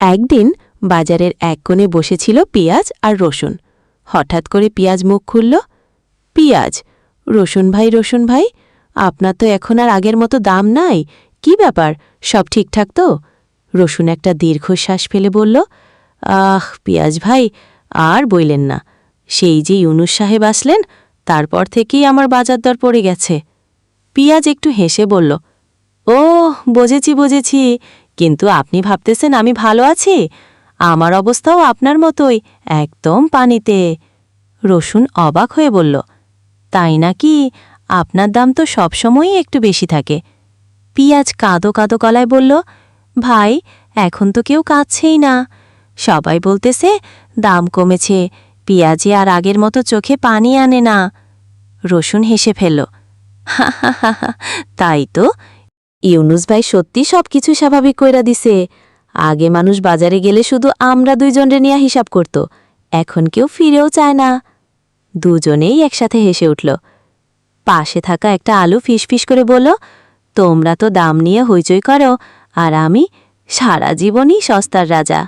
একদিন বাজারের এক কোণে বসেছিল পিয়াজ আর রসুন। হঠাৎ করে পিয়াজ মুখ খুলল। পিয়াজ, রসুন ভাই, আপনার তো এখন আর আগের মতো দাম নাই, কি ব্যাপার, সব ঠিকঠাক তো? রসুন একটা দীর্ঘশ্বাস ফেলে বলল, পিয়াজ ভাই, আর বইলেন না, সেই যে ইউনুস সাহেব আসলেন তারপর থেকেই আমার বাজার দর পড়ে গেছে। পিয়াজ একটু হেসে বলল, ও বুঝেছি, কিন্তু আপনি ভাবতেছেন আমি ভালো আছি? আমার অবস্থাও আপনার মতোই, একদম পানিতে। রসুন অবাক হয়ে বলল, তাই নাকি? আপনার দাম তো সবসময়ই একটু বেশি থাকে। পিয়াজ কাঁদো কাঁদো গলায় বলল, ভাই, এখন তো কেউ কাঁদছেই না, সবাই বলতেছে দাম কমেছে, পিয়াজে আর আগের মতো চোখে পানি আনে না। রসুন হেসে ফেলল, হা, তাই তো, ইউনুস ভাই সত্যি সব কিছু স্বাভাবিক কইরা দিছে। আগে মানুষ বাজারে গেলে শুধু আমরা দুইজনরে নিয়ে হিসাব করত, এখন কেউ ফিরেও চায় না। দুজনেই একসাথে হেসে উঠল। পাশে থাকা একটা আলু ফিসফিস করে বলল, তোমরা তো দাম নিয়ে হইচই করো, আর আমি সারা জীবনই সস্তার রাজা।